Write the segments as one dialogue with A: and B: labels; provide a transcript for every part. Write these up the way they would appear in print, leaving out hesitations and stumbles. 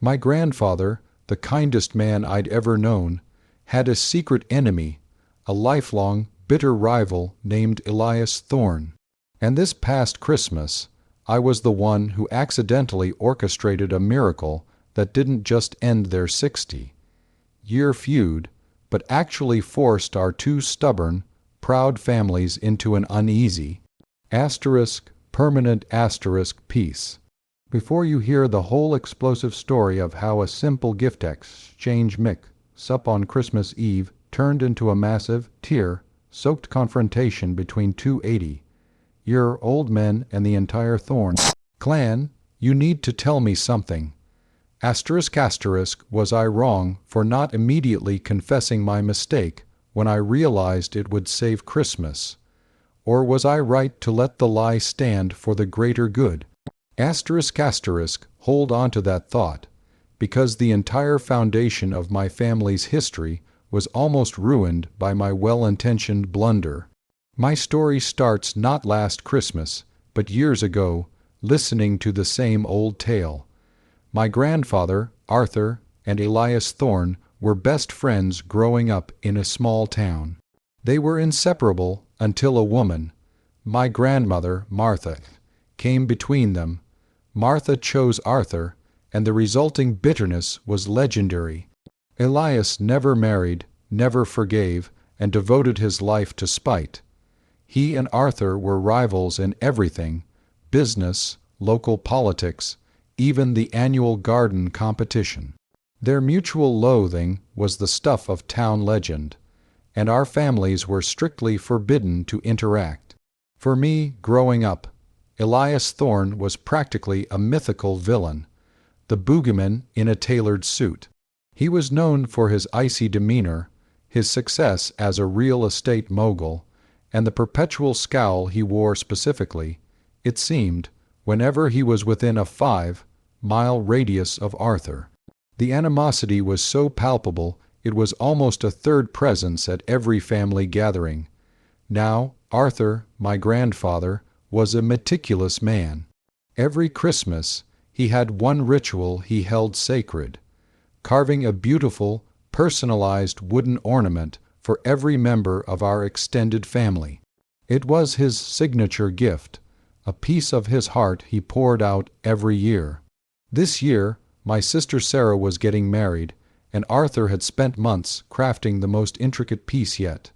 A: My grandfather, the kindest man I'd ever known, had a secret enemy, a lifelong, bitter rival named Elias Thorne. And this past Christmas, I was the one who accidentally orchestrated a miracle that didn't just end their 60-year feud, but actually forced our two stubborn, proud families into an uneasy, permanent peace. Before you hear the whole explosive story of how a simple gift exchange mix-up on Christmas Eve turned into a massive, tear-soaked confrontation between two 80-year-old men and the entire Thorne clan, you need to tell me something. Was I wrong for not immediately confessing my mistake when I realized it would save Christmas? Or was I right to let the lie stand for the greater good? Hold on to that thought, because the entire foundation of my family's history was almost ruined by my well-intentioned blunder. My story starts not last Christmas, but years ago, listening to the same old tale. My grandfather, Arthur, and Elias Thorne were best friends growing up in a small town. They were inseparable until a woman, my grandmother, Martha, came between them. Martha chose Arthur, and the resulting bitterness was legendary. Elias never married, never forgave, and devoted his life to spite. He and Arthur were rivals in everything: business, local politics, even the annual garden competition. Their mutual loathing was the stuff of town legend, and our families were strictly forbidden to interact. For me, growing up, Elias Thorne was practically a mythical villain, the boogeyman in a tailored suit. He was known for his icy demeanor, his success as a real estate mogul, and the perpetual scowl he wore specifically, it seemed, whenever he was within a 5-mile radius of Arthur. The animosity was so palpable it was almost a third presence at every family gathering. Now, Arthur, my grandfather, was a meticulous man. Every Christmas, he had one ritual he held sacred: carving a beautiful, personalized wooden ornament for every member of our extended family. It was his signature gift, a piece of his heart he poured out every year. This year, my sister Sarah was getting married, and Arthur had spent months crafting the most intricate piece yet: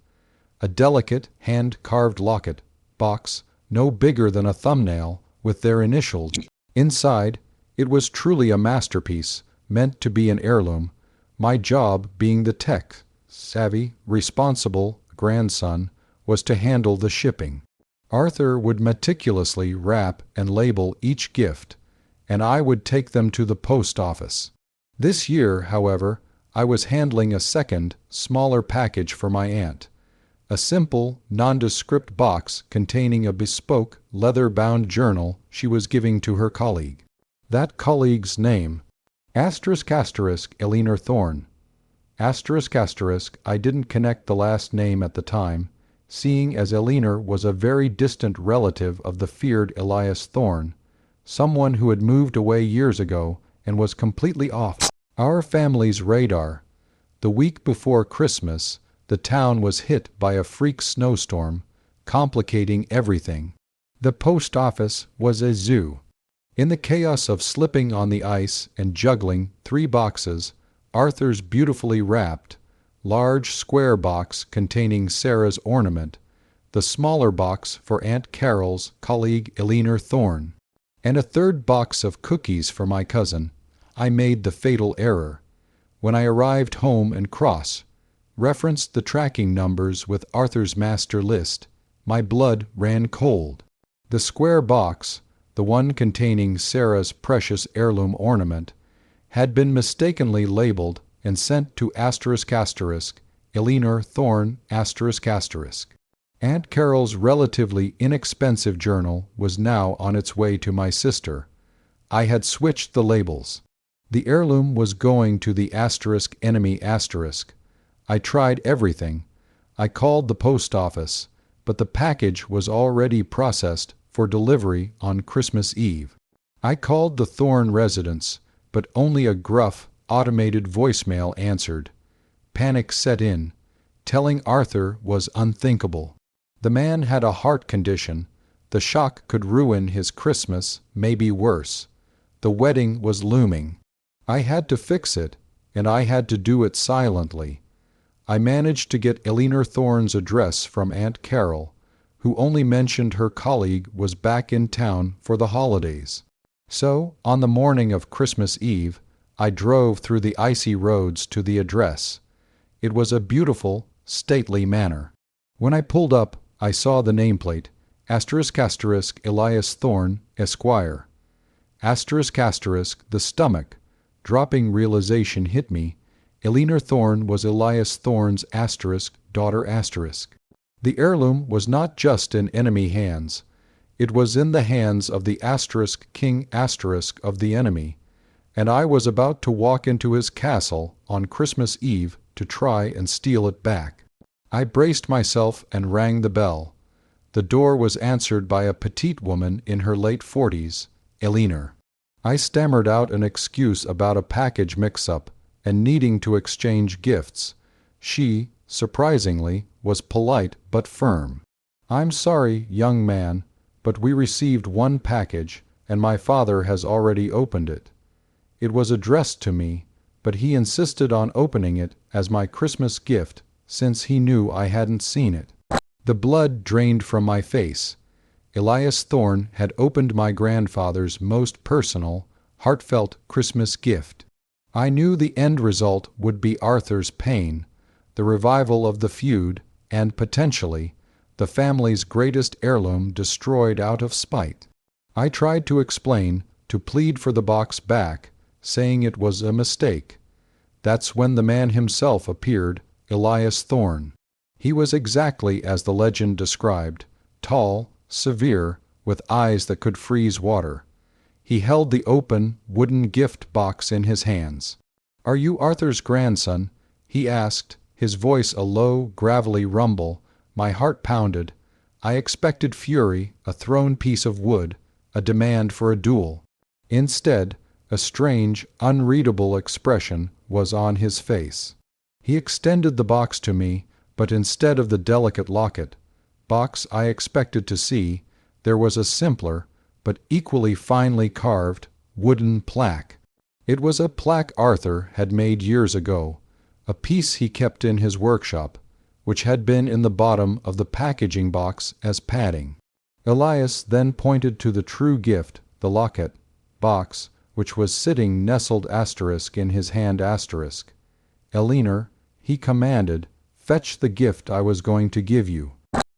A: a delicate, hand-carved locket box no bigger than a thumbnail, with their initials. Inside, it was truly a masterpiece, meant to be an heirloom, my job being the tech-savvy, responsible grandson was to handle the shipping. Arthur would meticulously wrap and label each gift, and I would take them to the post office. This year, however, I was handling a second, smaller package for my aunt. A simple, nondescript box containing a bespoke, leather-bound journal she was giving to her colleague. That colleague's name, Eleanor Thorne. I didn't connect the last name at the time, seeing as Eleanor was a very distant relative of the feared Elias Thorne, someone who had moved away years ago and was completely off our family's radar. The week before Christmas, the town was hit by a freak snowstorm, complicating everything. The post office was a zoo. In the chaos of slipping on the ice and juggling 3 boxes, Arthur's beautifully wrapped, large square box containing Sarah's ornament, the smaller box for Aunt Carol's colleague Eleanor Thorne, and a third box of cookies for my cousin, I made the fatal error. When I arrived home and referenced the tracking numbers with Arthur's master list, my blood ran cold. The square box, the one containing Sarah's precious heirloom ornament, had been mistakenly labeled and sent to Eleanor Thorne ***. Aunt Carol's relatively inexpensive journal was now on its way to my sister. I had switched the labels. The heirloom was going to the *enemy*. I tried everything. I called the post office, but the package was already processed for delivery on Christmas Eve. I called the Thorne residence, but only a gruff, automated voicemail answered. Panic set in. Telling Arthur was unthinkable. The man had a heart condition. The shock could ruin his Christmas, maybe worse. The wedding was looming. I had to fix it, and I had to do it silently. I managed to get Elias Thorne's address from Aunt Carol, who only mentioned her colleague was back in town for the holidays. So, on the morning of Christmas Eve, I drove through the icy roads to the address. It was a beautiful, stately manor. When I pulled up, I saw the nameplate, *** Elias Thorne, Esquire. *** the stomach. Dropping realization hit me. Elias Thorne was Elias Thorne's daughter ***. The heirloom was not just in enemy hands. It was in the hands of the **king* of the enemy, and I was about to walk into his castle on Christmas Eve to try and steal it back. I braced myself and rang the bell. The door was answered by a petite woman in her late 40s, Elinor. I stammered out an excuse about a package mix-up and needing to exchange gifts. She, surprisingly, was polite but firm. "I'm sorry, young man, but we received one package, and my father has already opened it. It was addressed to me, but he insisted on opening it as my Christmas gift since he knew I hadn't seen it." The blood drained from my face. Elias Thorne had opened my grandfather's most personal, heartfelt Christmas gift. I knew the end result would be Arthur's pain, the revival of the feud, and potentially the family's greatest heirloom destroyed out of spite. I tried to explain, to plead for the box back, saying it was a mistake. That's when the man himself appeared, Elias Thorne. He was exactly as the legend described, tall, severe, with eyes that could freeze water. He held the open, wooden gift box in his hands. "Are you Arthur's grandson?" he asked, his voice a low, gravelly rumble. My heart pounded. I expected fury, a thrown piece of wood, a demand for a duel. Instead, a strange, unreadable expression was on his face. He extended the box to me, but instead of the delicate locket box I expected to see, there was a simpler, but equally finely carved, wooden plaque. It was a plaque Arthur had made years ago, a piece he kept in his workshop, which had been in the bottom of the packaging box as padding. Elias then pointed to the true gift, the locket box, which was sitting nestled * in his hand *. "Elinor," he commanded, "fetch the gift I was going to give you."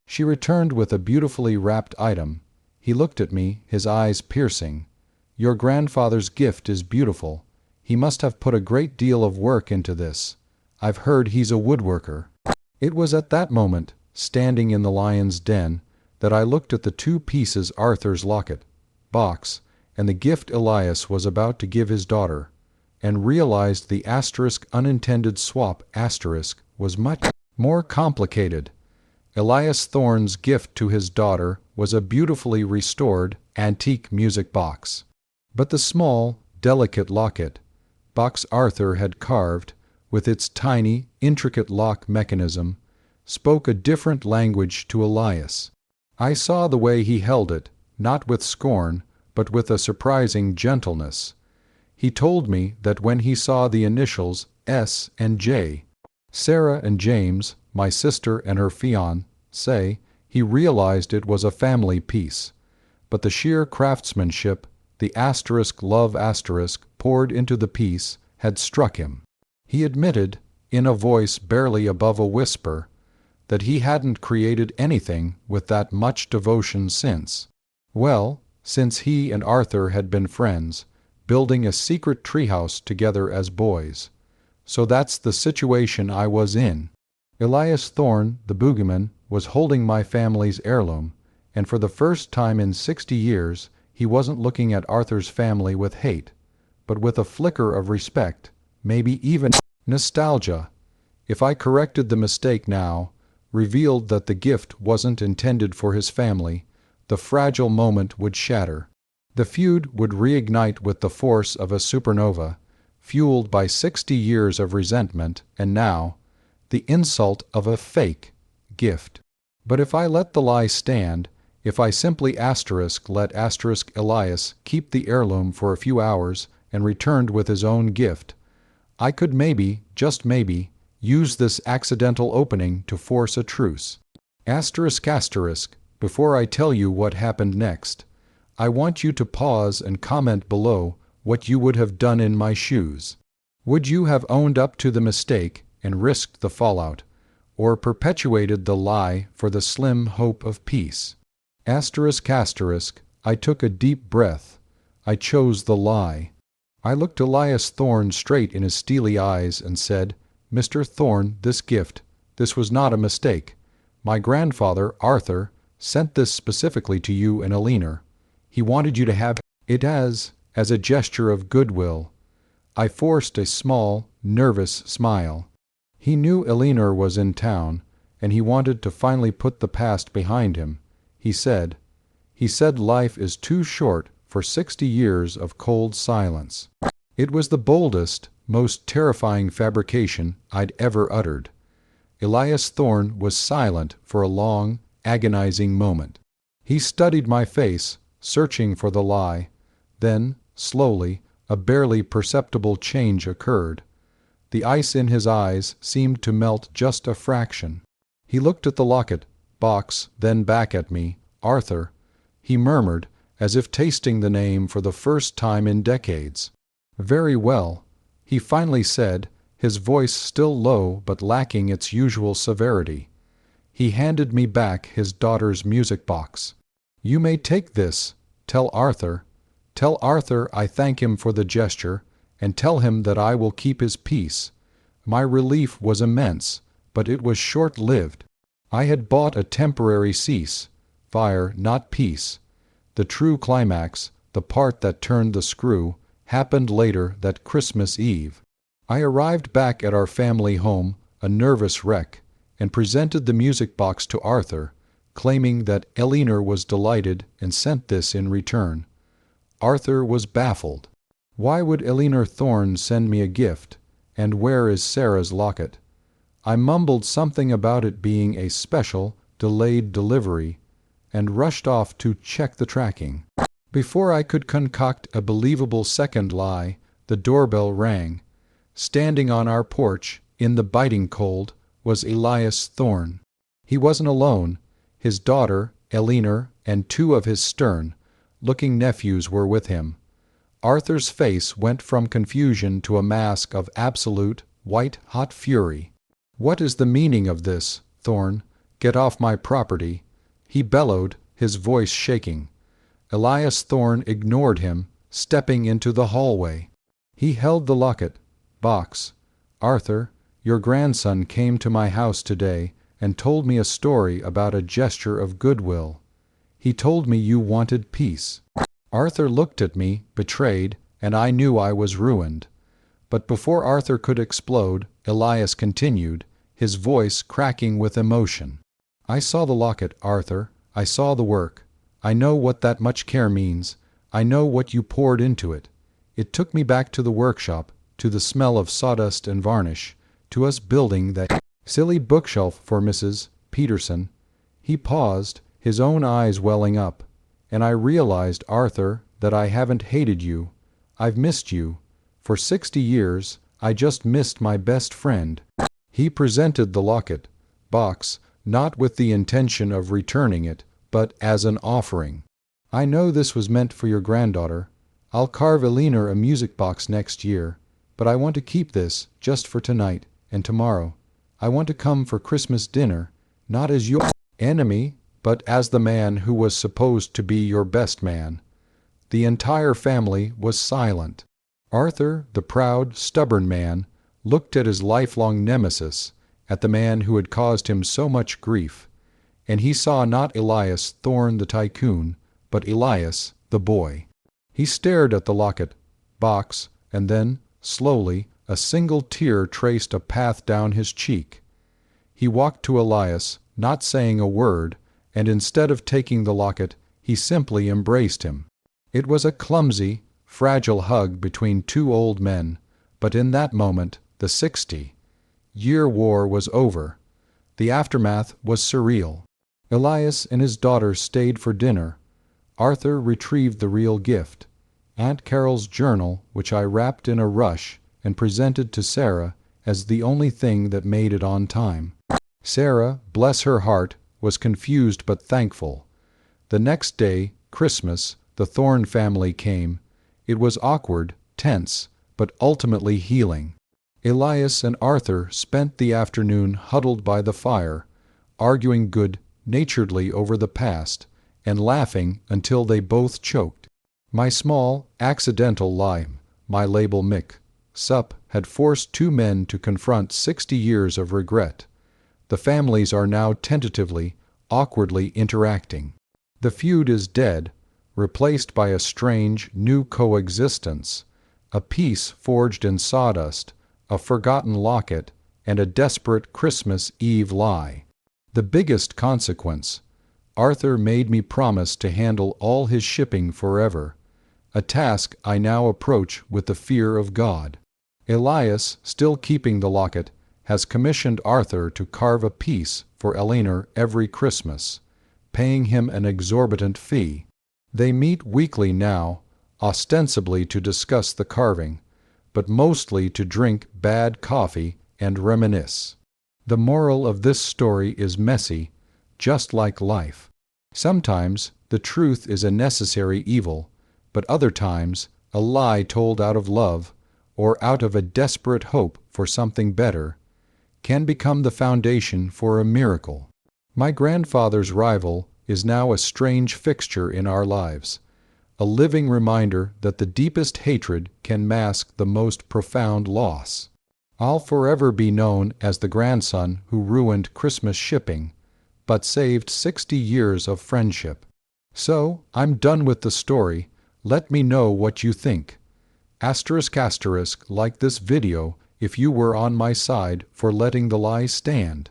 A: She returned with a beautifully wrapped item. He looked at me, his eyes piercing. "Your grandfather's gift is beautiful. He must have put a great deal of work into this. I've heard he's a woodworker." It was at that moment, standing in the lion's den, that I looked at the two pieces Arthur's locket box and the gift Elias was about to give his daughter, and realized the unintended swap was much more complicated. Elias Thorne's gift to his daughter was a beautifully restored, antique music box. But the small, delicate locket box Arthur had carved, with its tiny, intricate lock mechanism, spoke a different language to Elias. I saw the way he held it, not with scorn, but with a surprising gentleness. He told me that when he saw the initials S and J, Sarah and James, my sister and her fiancé, he realized it was a family piece. But the sheer craftsmanship, the love poured into the piece, had struck him. He admitted, in a voice barely above a whisper, that he hadn't created anything with that much devotion since. Well, since he and Arthur had been friends, building a secret treehouse together as boys. So that's the situation I was in. Elias Thorne, the boogeyman, was holding my family's heirloom, and for the first time in 60 years he wasn't looking at Arthur's family with hate, but with a flicker of respect, maybe even nostalgia. If I corrected the mistake now, revealed that the gift wasn't intended for his family, the fragile moment would shatter. The feud would reignite with the force of a supernova, fueled by 60 years of resentment, and now, the insult of a fake gift. But if I let the lie stand, if I simply let Elias keep the heirloom for a few hours and returned with his own gift, I could maybe, just maybe, use this accidental opening to force a truce. Before I tell you what happened next, I want you to pause and comment below what you would have done in my shoes. Would you have owned up to the mistake and risked the fallout, or perpetuated the lie for the slim hope of peace? I took a deep breath. I chose the lie. I looked Elias Thorne straight in his steely eyes and said, "Mr. Thorne, this was not a mistake. My grandfather, Arthur, sent this specifically to you and Eleanor. He wanted you to have it as a gesture of goodwill." I forced a small, nervous smile. He knew Eleanor was in town, and he wanted to finally put the past behind him. He said life is too short for 60 years of cold silence. It was the boldest, most terrifying fabrication I'd ever uttered. Elias Thorne was silent for a long, agonizing moment. He studied my face, searching for the lie. Then, slowly, a barely perceptible change occurred. The ice in his eyes seemed to melt just a fraction. He looked at the locket, box, then back at me. "Arthur," he murmured, as if tasting the name for the first time in decades. "Very well," he finally said, his voice still low but lacking its usual severity. He handed me back his daughter's music box. "You may take this. Tell Arthur I thank him for the gesture, and tell him that I will keep his peace." My relief was immense, but it was short-lived. I had bought a temporary fire, not peace. The true climax, the part that turned the screw, happened later that Christmas Eve. I arrived back at our family home, a nervous wreck, and presented the music box to Arthur, claiming that Eleanor was delighted and sent this in return. Arthur was baffled. Why would Eleanor Thorne send me a gift, and where is Sarah's locket? I mumbled something about it being a special, delayed delivery, and rushed off to check the tracking. Before I could concoct a believable second lie, the doorbell rang. Standing on our porch, in the biting cold, was Elias Thorne. He wasn't alone. His daughter, Eleanor, and 2 of his stern-looking nephews were with him. Arthur's face went from confusion to a mask of absolute, white-hot fury. "What is the meaning of this, Thorne? Get off my property," he bellowed, his voice shaking. Elias Thorne ignored him, stepping into the hallway. He held the locket, box. "Arthur, your grandson came to my house today and told me a story about a gesture of goodwill. He told me you wanted peace." Arthur looked at me, betrayed, and I knew I was ruined. But before Arthur could explode, Elias continued, his voice cracking with emotion. "I saw the locket, Arthur. I saw the work. I know what that much care means. I know what you poured into it. It took me back to the workshop, to the smell of sawdust and varnish, to us building that silly bookshelf for Mrs. Peterson." He paused, his own eyes welling up. "And I realized, Arthur, that I haven't hated you. I've missed you. For 60 years, I just missed my best friend." He presented the locket, box, not with the intention of returning it, but as an offering. "I know this was meant for your granddaughter. I'll carve Eleanor a music box next year, but I want to keep this just for tonight and tomorrow. I want to come for Christmas dinner, not as your enemy, but as the man who was supposed to be your best man." The entire family was silent. Arthur, the proud, stubborn man, looked at his lifelong nemesis, at the man who had caused him so much grief, and he saw not Elias Thorne the tycoon, but Elias the boy. He stared at the locket, box, and then, slowly, a single tear traced a path down his cheek. He walked to Elias, not saying a word, and instead of taking the locket, he simply embraced him. It was a clumsy, fragile hug between two old men, but in that moment the 60-year war was over. The aftermath was surreal. Elias and his daughter stayed for dinner. Arthur retrieved the real gift, Aunt Carol's journal, which I wrapped in a rush and presented to Sarah as the only thing that made it on time. Sarah, bless her heart, was confused but thankful. The next day, Christmas, the Thorne family came. It was awkward, tense, but ultimately healing. Elias and Arthur spent the afternoon huddled by the fire, arguing good-naturedly over the past, and laughing until they both choked. My small, accidental lie, my label mix-up, had forced two men to confront 60 years of regret. The families are now tentatively, awkwardly interacting. The feud is dead, replaced by a strange, new coexistence, a peace forged in sawdust, a forgotten locket, and a desperate Christmas Eve lie. The biggest consequence: Arthur made me promise to handle all his shipping forever, a task I now approach with the fear of God. Elias, still keeping the locket, has commissioned Arthur to carve a piece for Eleanor every Christmas, paying him an exorbitant fee. They meet weekly now, ostensibly to discuss the carving, but mostly to drink bad coffee and reminisce. The moral of this story is messy, just like life. Sometimes the truth is a necessary evil, but other times a lie told out of love, or out of a desperate hope for something better, can become the foundation for a miracle. My grandfather's rival is now a strange fixture in our lives, a living reminder that the deepest hatred can mask the most profound loss. I'll forever be known as the grandson who ruined Christmas shipping, but saved 60 years of friendship. So, I'm done with the story. Let me know what you think. ***, like this video if you were on my side for letting the lie stand.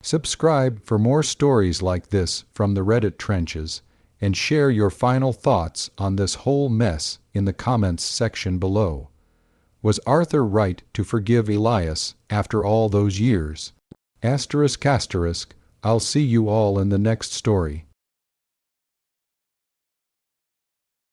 A: Subscribe for more stories like this from the Reddit trenches, and share your final thoughts on this whole mess in the comments section below. Was Arthur right to forgive Elias after all those years? ***, I'll see you all in the next story.